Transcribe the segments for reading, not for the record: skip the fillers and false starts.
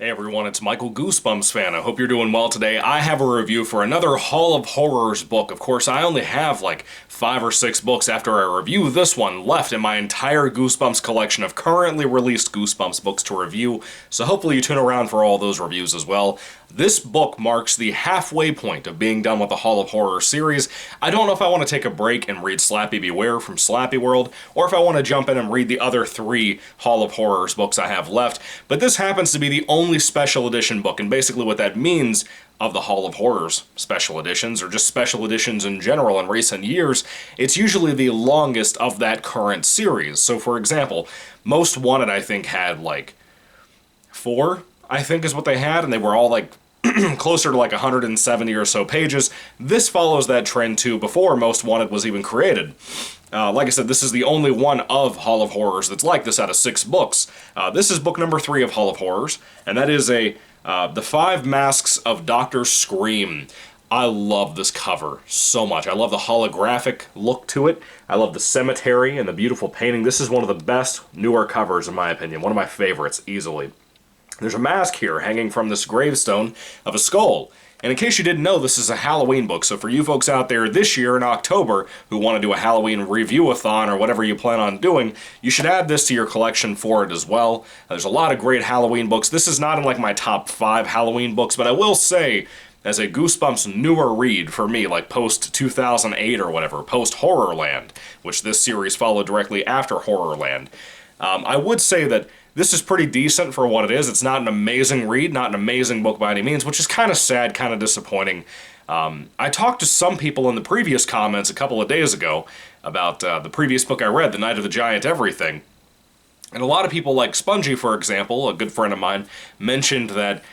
Hey everyone, it's Michael GoosebumpsFan. I hope you're doing well today. I have a review for another Hall of Horrors book. Of course, I only have like 5 or 6 books after I review this one left in my entire Goosebumps collection of currently released Goosebumps books to review, so hopefully you tune around for all those reviews as well. This book marks the halfway point of being done with the Hall of Horrors series. I don't know if I want to take a break and read Slappy Beware from Slappy World, or if I want to jump in and read the other 3 Hall of Horrors books I have left, but this happens to be the only special edition book, and basically what that means of the Hall of Horrors special editions, or just special editions in general in recent years, it's usually the longest of that current series. So for example, Most Wanted I think had like 4, I think is what they had, and they were all like closer to like 170 or so pages. This follows that trend too before Most Wanted was even created. Like I said, this is the only one of Hall of Horrors that's like this out of 6 books. This is book number 3 of Hall of Horrors, and that is The 5 Masks of Dr. Screem. I love this cover so much. I love the holographic look to it. I love the cemetery and the beautiful painting. This is one of the best newer covers in my opinion. One of my favorites, easily. There's a mask here hanging from this gravestone of a skull. And in case you didn't know, this is a Halloween book, so for you folks out there this year in October who want to do a Halloween review-a-thon or whatever you plan on doing, you should add this to your collection for it as well. There's a lot of great Halloween books. This is not in like my top 5 Halloween books, but I will say, as a Goosebumps newer read for me, like post-2008 or whatever, post-Horrorland, which this series followed directly after Horrorland, I would say that this is pretty decent for what it is. It's not an amazing read, not an amazing book by any means, which is kind of sad, kind of disappointing. I talked to some people in the previous comments a couple of days ago about the previous book I read, The Night of the Giant Everything. And a lot of people, like Spongy, for example, a good friend of mine, mentioned that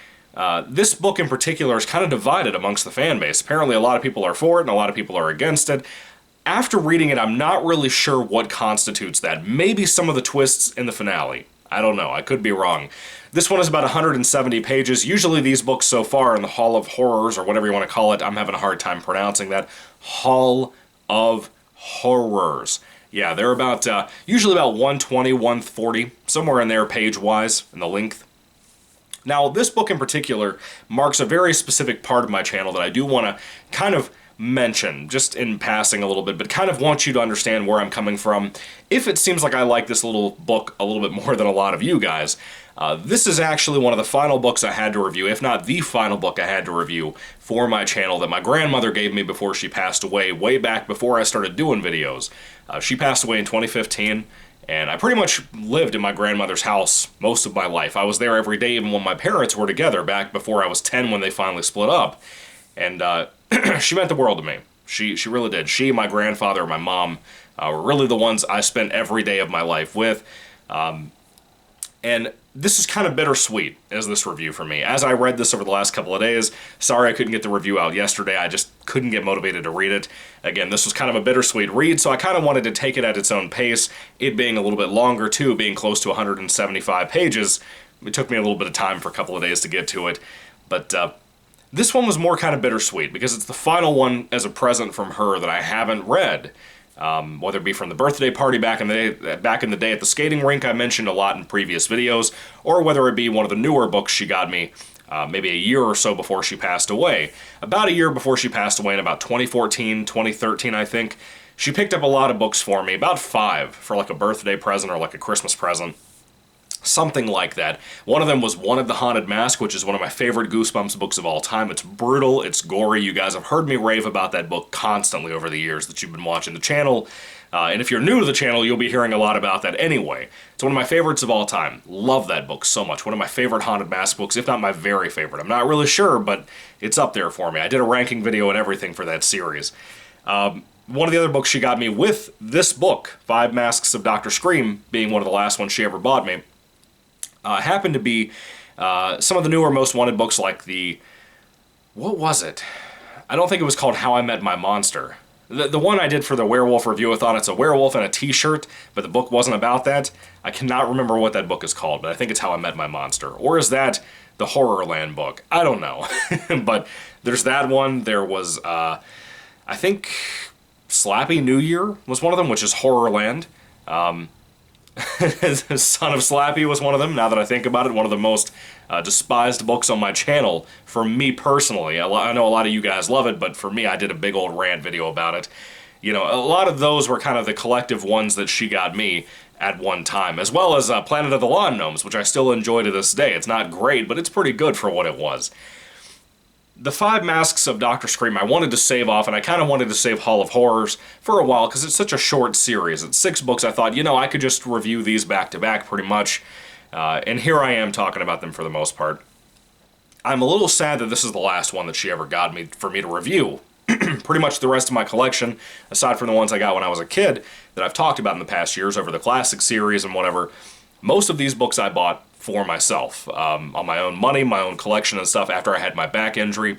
this book in particular is kind of divided amongst the fan base. Apparently a lot of people are for it and a lot of people are against it. After reading it, I'm not really sure what constitutes that. Maybe some of the twists in the finale. I don't know, I could be wrong. This one is about 170 pages. Usually these books so far in the Hall of Horrors, or whatever you want to call it, I'm having a hard time pronouncing that, Hall of Horrors. Yeah, they're about, usually about 120, 140, somewhere in there page-wise, in the length. Now, this book in particular marks a very specific part of my channel that I do want to kind of mention, just in passing a little bit, but kind of want you to understand where I'm coming from. If it seems like I like this little book a little bit more than a lot of you guys, this is actually one of the final books I had to review, if not the final book I had to review for my channel that my grandmother gave me before she passed away, way back before I started doing videos. She passed away in 2015, and I pretty much lived in my grandmother's house most of my life. I was there every day even when my parents were together, back before I was 10 when they finally split up. And she meant the world to me. She really did. She, my grandfather, and my mom were really the ones I spent every day of my life with. And this is kind of bittersweet as this review for me. As I read this over the last couple of days, sorry I couldn't get the review out yesterday. I just couldn't get motivated to read it. Again, this was kind of a bittersweet read, so I kind of wanted to take it at its own pace. It being a little bit longer, too, being close to 175 pages. It took me a little bit of time for a couple of days to get to it. But this one was more kind of bittersweet because it's the final one as a present from her that I haven't read. Whether it be from the birthday party back in the day at the skating rink I mentioned a lot in previous videos, or whether it be one of the newer books she got me maybe a year or so before she passed away. About a year before she passed away, in about 2014, 2013 I think, she picked up a lot of books for me, about 5 for like a birthday present or like a Christmas present. Something like that. One of them was One of the Haunted Mask, which is one of my favorite Goosebumps books of all time. It's brutal, it's gory. You guys have heard me rave about that book constantly over the years that you've been watching the channel. And if you're new to the channel, you'll be hearing a lot about that anyway. It's one of my favorites of all time. Love that book so much. One of my favorite Haunted Mask books, if not my very favorite. I'm not really sure, but it's up there for me. I did a ranking video and everything for that series. One of the other books she got me with this book, 5 Masks of Dr. Screem, being one of the last ones she ever bought me, happened to be some of the newer Most Wanted books, like what was it? I don't think it was called How I Met My Monster. The one I did for the werewolf review-a-thon, it's a werewolf and a t-shirt, but the book wasn't about that. I cannot remember what that book is called, but I think it's How I Met My Monster. Or is that the Horrorland book? I don't know. But there's that one. There was, I think, Slappy New Year was one of them, which is Horrorland. Son of Slappy was one of them, now that I think about it. One of the most despised books on my channel, for me personally. I know a lot of you guys love it, but for me, I did a big old rant video about it. You know, a lot of those were kind of the collective ones that she got me at one time, as well as Planet of the Lawn Gnomes, which I still enjoy to this day. It's not great, but it's pretty good for what it was. The 5 Masks of Dr. Scream I wanted to save off, and I kind of wanted to save Hall of Horrors for a while because it's such a short series. It's 6 books. I thought, you know, I could just review these back to back pretty much, and here I am talking about them for the most part. I'm a little sad that this is the last one that she ever got me for me to review. Pretty much the rest of my collection, aside from the ones I got when I was a kid that I've talked about in the past years over the classic series and whatever, most of these books I bought for myself, on my own money, my own collection and stuff after I had my back injury.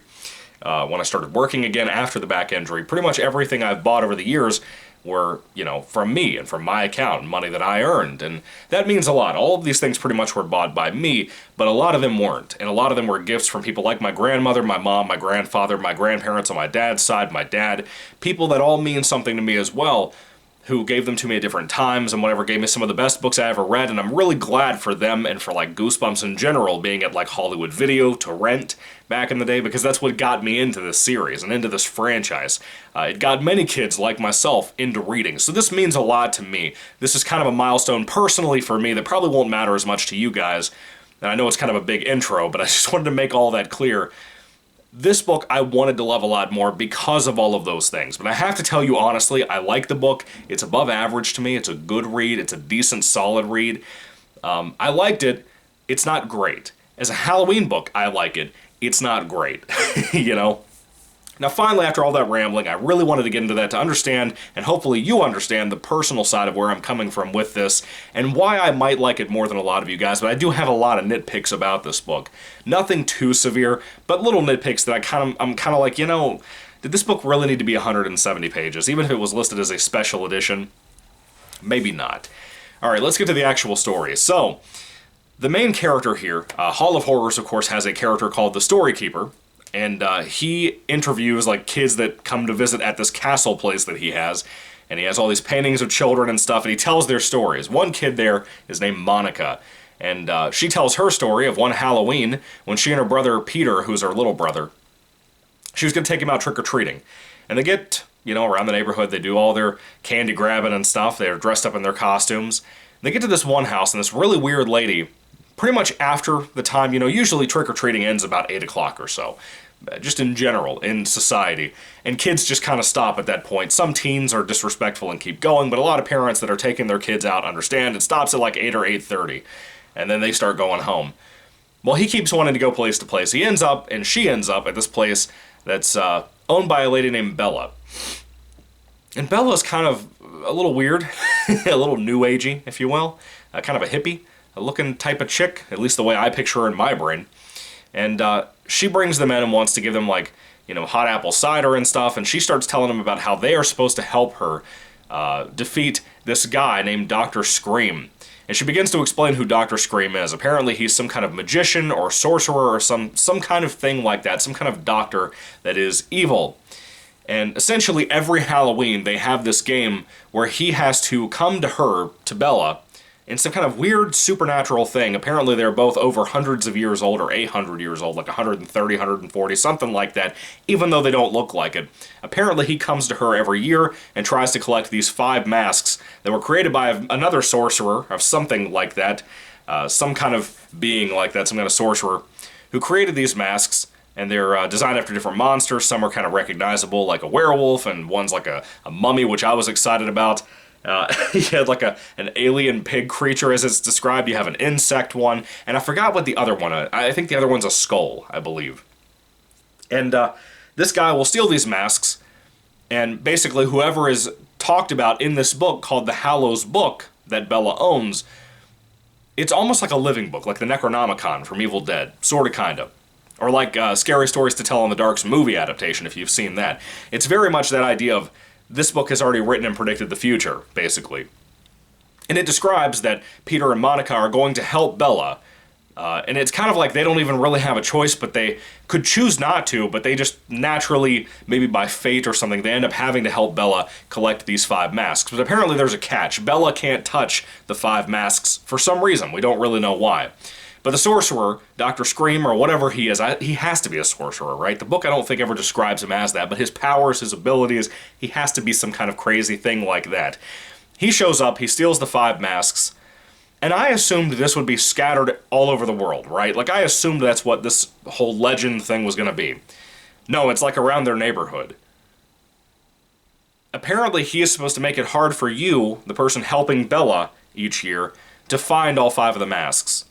When I started working again after the back injury, pretty much everything I've bought over the years were, you know, from me and from my account, money that I earned, and that means a lot. All of these things pretty much were bought by me, but a lot of them weren't, and a lot of them were gifts from people like my grandmother, my mom, my grandfather, my grandparents on my dad's side, my dad, people that all mean something to me as well, who gave them to me at different times and whatever, gave me some of the best books I ever read, and I'm really glad for them and for like Goosebumps in general being at like Hollywood Video to rent back in the day, because that's what got me into this series and into this franchise. It got many kids like myself into reading, so this means a lot to me. This is kind of a milestone personally for me that probably won't matter as much to you guys, and I know it's kind of a big intro, but I just wanted to make all that clear. This book I wanted to love a lot more because of all of those things, but I have to tell you honestly, I like the book. It's above average to me. It's a good read. It's a decent, solid read. I liked it. It's not great. As a Halloween book, I like it. It's not great, you know? Now finally, after all that rambling, I really wanted to get into that to understand, and hopefully you understand, the personal side of where I'm coming from with this, and why I might like it more than a lot of you guys, but I do have a lot of nitpicks about this book. Nothing too severe, but little nitpicks that I'm kind of like, you know, did this book really need to be 170 pages, even if it was listed as a special edition? Maybe not. Alright, let's get to the actual story. So, the main character here, Hall of Horrors, of course, has a character called the Storykeeper, and he interviews like kids that come to visit at this castle place that he has, and he has all these paintings of children and stuff, and he tells their stories. One kid there is named Monica, and she tells her story of one Halloween when she and her brother Peter, who's her little brother, she was going to take him out trick-or-treating. And they get, you know, around the neighborhood, they do all their candy grabbing and stuff, they're dressed up in their costumes. They get to this one house, and this really weird lady, pretty much after the time, you know, usually trick-or-treating ends about 8 o'clock or so, just in general, in society, and kids just kind of stop at that point. Some teens are disrespectful and keep going, but a lot of parents that are taking their kids out understand it stops at like 8 or 8:30, and then they start going home. Well, he keeps wanting to go place to place. He ends up, and she ends up, at this place that's owned by a lady named Bella. And Bella's kind of a little weird, a little new agey, if you will, kind of a hippie looking type of chick, at least the way I picture her in my brain. And she brings them in and wants to give them, like, you know, hot apple cider and stuff, and she starts telling them about how they are supposed to help her defeat this guy named Dr. Scream. And she begins to explain who Dr. Scream is. Apparently he's some kind of magician or sorcerer or some kind of thing like that, some kind of doctor that is evil. And essentially every Halloween they have this game where he has to come to her, to Bella, in some kind of weird supernatural thing. Apparently they're both over hundreds of years old, or 800 years old, like 130, 140, something like that, even though they don't look like it. Apparently he comes to her every year and tries to collect these 5 masks that were created by another sorcerer, of something like that, some kind of being like that, some kind of sorcerer, who created these masks, and they're designed after different monsters. Some are kind of recognizable, like a werewolf, and one's like a mummy, which I was excited about. You had like an alien pig creature, as it's described. You have an insect one, and I forgot what the other one. I think the other one's a skull, I believe. And this guy will steal these masks, and basically whoever is talked about in this book called the Hallows Book that Bella owns, it's almost like a living book, like the Necronomicon from Evil Dead, sorta, kinda. Or like Scary Stories to Tell in the Dark's movie adaptation, if you've seen that. It's very much that idea of this book has already written and predicted the future, basically. And it describes that Peter and Monica are going to help Bella And it's kind of like they don't even really have a choice, but they could choose not to, but they just naturally, maybe by fate or something, they end up having to help Bella collect these 5 masks. But apparently there's a catch. Bella can't touch the 5 masks for some reason. We don't really know why. But the sorcerer, Dr. Screem, or whatever he is, he has to be a sorcerer, right? The book I don't think ever describes him as that, but his powers, his abilities, he has to be some kind of crazy thing like that. He shows up, he steals the 5 masks, and I assumed this would be scattered all over the world, right? Like, I assumed that's what this whole legend thing was going to be. No, it's like around their neighborhood. Apparently, he is supposed to make it hard for you, the person helping Bella each year, to find all 5 of the masks.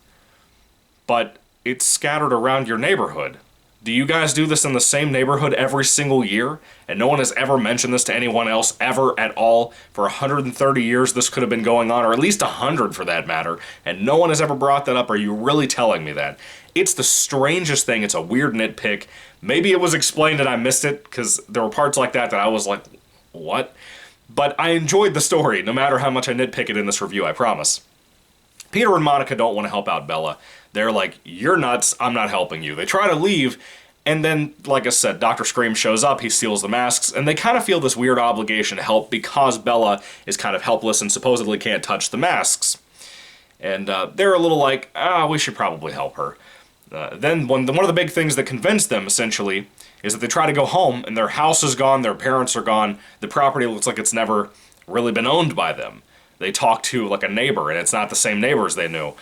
But it's scattered around your neighborhood. Do you guys do this in the same neighborhood every single year? And no one has ever mentioned this to anyone else ever at all? For 130 years this could have been going on, or at least 100 for that matter, and no one has ever brought that up. Are you really telling me that? It's the strangest thing. It's a weird nitpick. Maybe it was explained and I missed it, because there were parts like that I was like, what? But I enjoyed the story, no matter how much I nitpick it in this review, I promise. Peter and Monica don't want to help out Bella. They're like, you're nuts, I'm not helping you. They try to leave, and then, like I said, Dr. Scream shows up, he steals the masks, and they kind of feel this weird obligation to help because Bella is kind of helpless and supposedly can't touch the masks. And they're a little like, we should probably help her. Then one of the big things that convince them, essentially, is that they try to go home, and their house is gone, their parents are gone, the property looks like it's never really been owned by them. They talk to, like, a neighbor, and it's not the same neighbors they knew.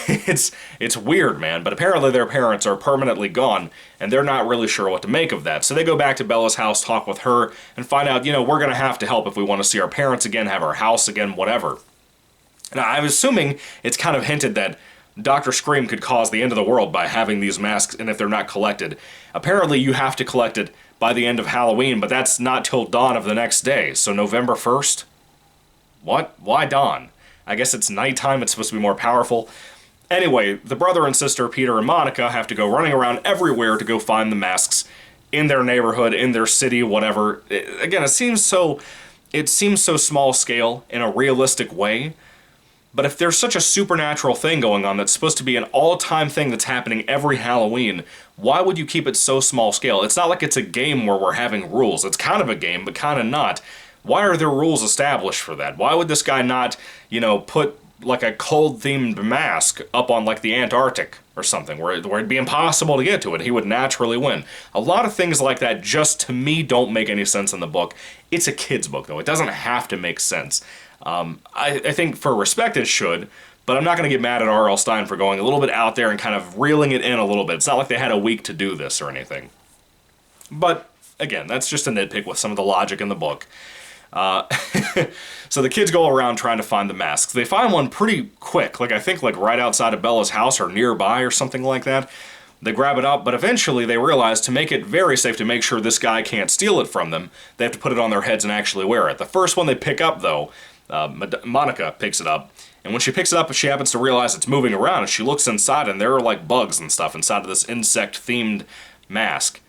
It's weird, man, but apparently their parents are permanently gone, and they're not really sure what to make of that. So they go back to Bella's house, talk with her, and find out, we're going to have to help if we want to see our parents again, have our house again, whatever. Now, I'm assuming it's kind of hinted that Dr. Scream could cause the end of the world by having these masks, and if they're not collected. Apparently you have to collect it by the end of Halloween, but that's not till dawn of the next day, so November 1st? What? Why dawn? I guess it's nighttime, it's supposed to be more powerful. Anyway, the brother and sister, Peter and Monica, have to go running around everywhere to go find the masks in their neighborhood, in their city, whatever. Again, it seems so small scale in a realistic way, but if there's such a supernatural thing going on that's supposed to be an all-time thing that's happening every Halloween, why would you keep it so small scale? It's not like it's a game where we're having rules. It's kind of a game, but kind of not. Why are there rules established for that? Why would this guy not, put like a cold-themed mask up on like the Antarctic or something where it'd be impossible to get to it? He would naturally win. A lot of things like that just, to me, don't make any sense in the book. It's a kid's book, though. It doesn't have to make sense. I think for respect it should, but I'm not going to get mad at R.L. Stine for going a little bit out there and kind of reeling it in a little bit. It's not like they had a week to do this or anything. But, again, that's just a nitpick with some of the logic in the book. So the kids go around trying to find the masks. They find one pretty quick, I think right outside of Bella's house or nearby or something like that. They grab it up, but eventually they realize to make it very safe to make sure this guy can't steal it from them, they have to put it on their heads and actually wear it. The first one they pick up, though, Monica picks it up, and when she picks it up, she happens to realize it's moving around, and she looks inside, and there are like bugs and stuff inside of this insect-themed mask.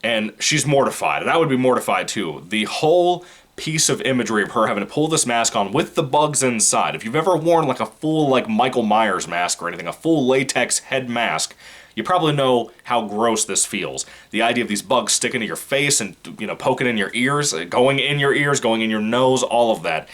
And she's mortified, and I would be mortified too. The whole piece of imagery of her having to pull this mask on with the bugs inside. If you've ever worn like a full Michael Myers mask or anything, a full latex head mask, you probably know how gross this feels. The idea of these bugs sticking to your face and poking in your ears, going in your nose, all of that.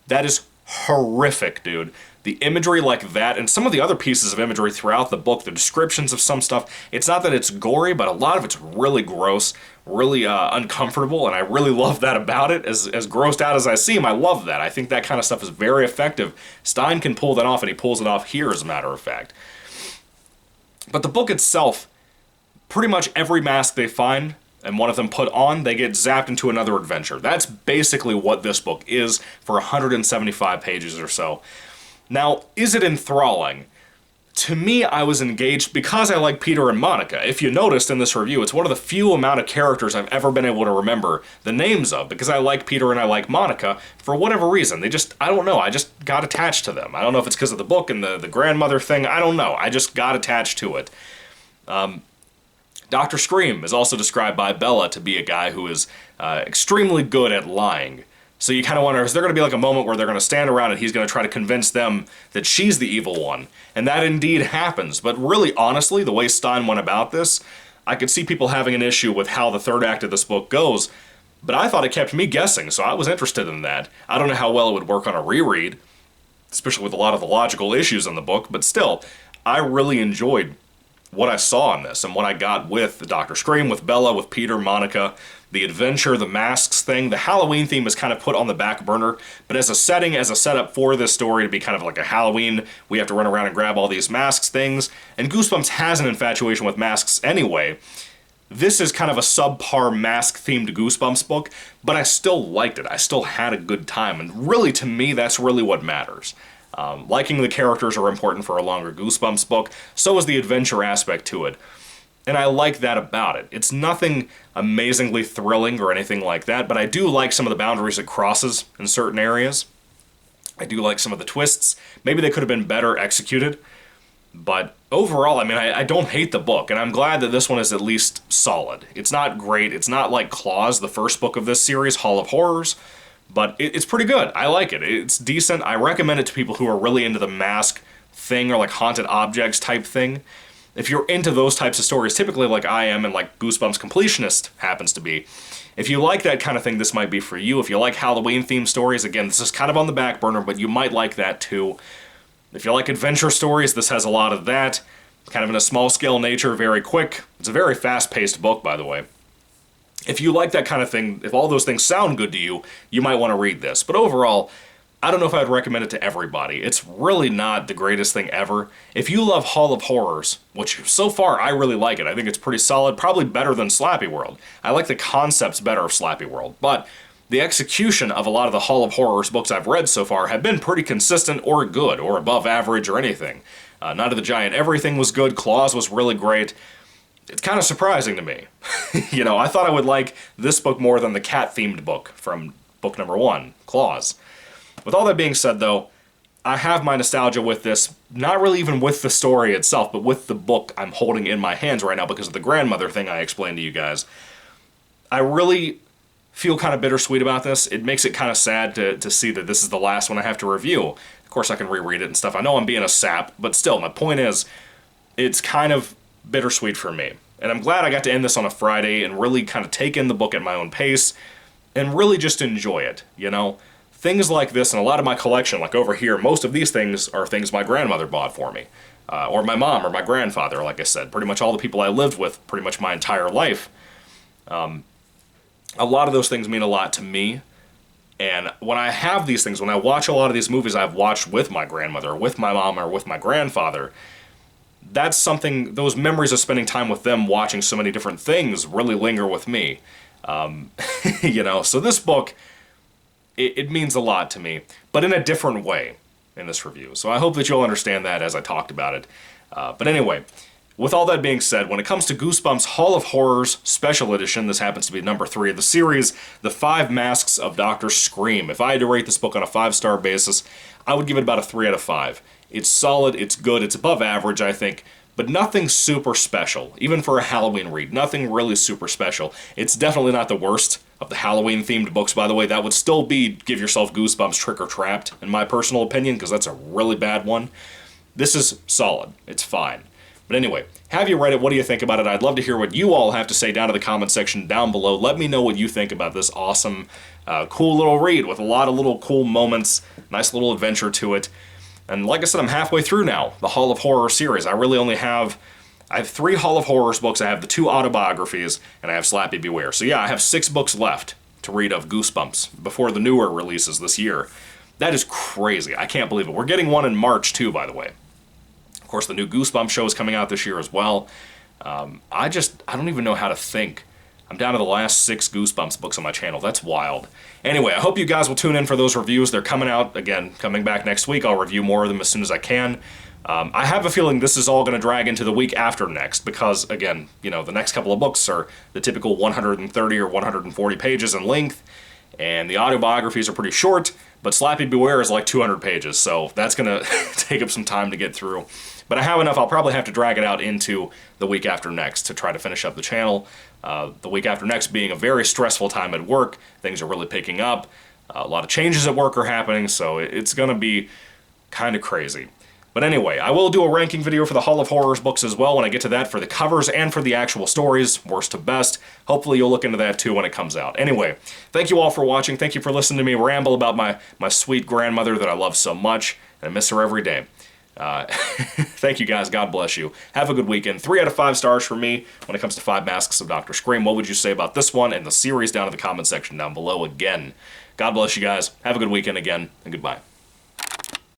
That is horrific, dude. The imagery like that, and some of the other pieces of imagery throughout the book, the descriptions of some stuff, it's not that it's gory, but a lot of it's really gross, really uncomfortable, and I really love that about it. As grossed out as I seem, I love that. I think that kind of stuff is very effective. Stine can pull that off, and he pulls it off here, as a matter of fact. But the book itself, pretty much every mask they find, and one of them put on, they get zapped into another adventure. That's basically what this book is for 175 pages or so. Now, is it enthralling? To me, I was engaged because I like Peter and Monica. If you noticed in this review, it's one of the few amount of characters I've ever been able to remember the names of, because I like Peter and I like Monica for whatever reason. I don't know, I just got attached to them. I don't know if it's because of the book and the grandmother thing, I don't know, I just got attached to it. Dr. Scream is also described by Bella to be a guy who is extremely good at lying. So you kind of wonder, is there going to be like a moment where they're going to stand around and he's going to try to convince them that she's the evil one? And that indeed happens. But really, honestly, the way Stein went about this, I could see people having an issue with how the third act of this book goes. But I thought it kept me guessing, so I was interested in that. I don't know how well it would work on a reread, especially with a lot of the logical issues in the book, but still, I really enjoyed what I saw in this and what I got with Dr. Screem, with Bella, with Peter, Monica, the adventure, the masks thing. The Halloween theme is kind of put on the back burner, but as a setting, as a setup for this story to be kind of like a Halloween, we have to run around and grab all these masks things, and Goosebumps has an infatuation with masks anyway. This is kind of a subpar mask-themed Goosebumps book, but I still liked it. I still had a good time, and really, to me, that's really what matters. Liking the characters are important for a longer Goosebumps book, so is the adventure aspect to it. And I like that about it. It's nothing amazingly thrilling or anything like that, but I do like some of the boundaries it crosses in certain areas. I do like some of the twists. Maybe they could have been better executed. But overall, I mean, I don't hate the book, and I'm glad that this one is at least solid. It's not great. It's not like Claws, the first book of this series, Hall of Horrors, but it's pretty good. I like it. It's decent. I recommend it to people who are really into the mask thing or like haunted objects type thing. If you're into those types of stories, typically like I am and like Goosebumps Completionist happens to be, if you like that kind of thing, this might be for you. If you like Halloween-themed stories, again, this is kind of on the back burner, but you might like that too. If you like adventure stories, this has a lot of that. Kind of in a small-scale nature, very quick. It's a very fast-paced book, by the way. If you like that kind of thing, if all those things sound good to you, you might want to read this. But overall, I don't know if I'd recommend it to everybody. It's really not the greatest thing ever. If you love Hall of Horrors, which so far I really like it, I think it's pretty solid, probably better than Slappy World. I like the concepts better of Slappy World, but the execution of a lot of the Hall of Horrors books I've read so far have been pretty consistent or good or above average or anything. Night of the Giant Everything was good, Claws was really great. It's kind of surprising to me. You know, I thought I would like this book more than the cat-themed book from book number 1, Claws. With all that being said, though, I have my nostalgia with this, not really even with the story itself, but with the book I'm holding in my hands right now because of the grandmother thing I explained to you guys. I really feel kind of bittersweet about this. It makes it kind of sad to see that this is the last one I have to review. Of course, I can reread it and stuff. I know I'm being a sap, but still, my point is, it's kind of bittersweet for me. And I'm glad I got to end this on a Friday and really kind of take in the book at my own pace and really just enjoy it, you know? Things like this and a lot of my collection, like over here, most of these things are things my grandmother bought for me. Or my mom or my grandfather, like I said. Pretty much all the people I lived with pretty much my entire life. A lot of those things mean a lot to me. And when I have these things, when I watch a lot of these movies I've watched with my grandmother, or with my mom, or with my grandfather, that's something, those memories of spending time with them watching so many different things really linger with me. You know, so this book, it means a lot to me, but in a different way in this review. So I hope that you'll understand that as I talked about it. But anyway, with all that being said, when it comes to Goosebumps Hall of Horrors Special Edition, this happens to be number 3 of the series, The 5 Masks of Dr. Screem. If I had to rate this book on a 5-star basis, I would give it about a 3 out of 5. It's solid, it's good, it's above average, I think, but nothing super special. Even for a Halloween read, nothing really super special. It's definitely not the worst of the Halloween-themed books, by the way. That would still be Give Yourself Goosebumps Trick or Trapped, in my personal opinion, because that's a really bad one. This is solid. It's fine. But anyway, have you read it? What do you think about it? I'd love to hear what you all have to say down in the comment section down below. Let me know what you think about this awesome, cool little read with a lot of little cool moments, nice little adventure to it. And like I said, I'm halfway through now, the Hall of Horror series. I really only have... I have 3 Hall of Horrors books, I have the 2 autobiographies, and I have Slappy Beware. So yeah, I have 6 books left to read of Goosebumps before the newer releases this year. That is crazy. I can't believe it. We're getting one in March too, by the way. Of course, the new Goosebumps show is coming out this year as well. I don't even know how to think. I'm down to the last 6 Goosebumps books on my channel. That's wild. Anyway, I hope you guys will tune in for those reviews. They're coming out, again, coming back next week. I'll review more of them as soon as I can. I have a feeling this is all going to drag into the week after next because, again, you know, the next couple of books are the typical 130 or 140 pages in length, and the autobiographies are pretty short, but Slappy Beware is like 200 pages, so that's going to take up some time to get through. But I have enough, I'll probably have to drag it out into the week after next to try to finish up the channel. The week after next being a very stressful time at work, things are really picking up. A lot of changes at work are happening, so it's going to be kind of crazy. But anyway, I will do a ranking video for the Hall of Horrors books as well when I get to that, for the covers and for the actual stories, worst to best. Hopefully you'll look into that too when it comes out. Anyway, thank you all for watching. Thank you for listening to me ramble about my sweet grandmother that I love so much, and I miss her every day. Thank you guys. God bless you. Have a good weekend. 3 out of 5 stars for me when it comes to 5 Masks of Dr. Scream. What would you say about this one and the series down in the comment section down below again? God bless you guys. Have a good weekend again, and goodbye.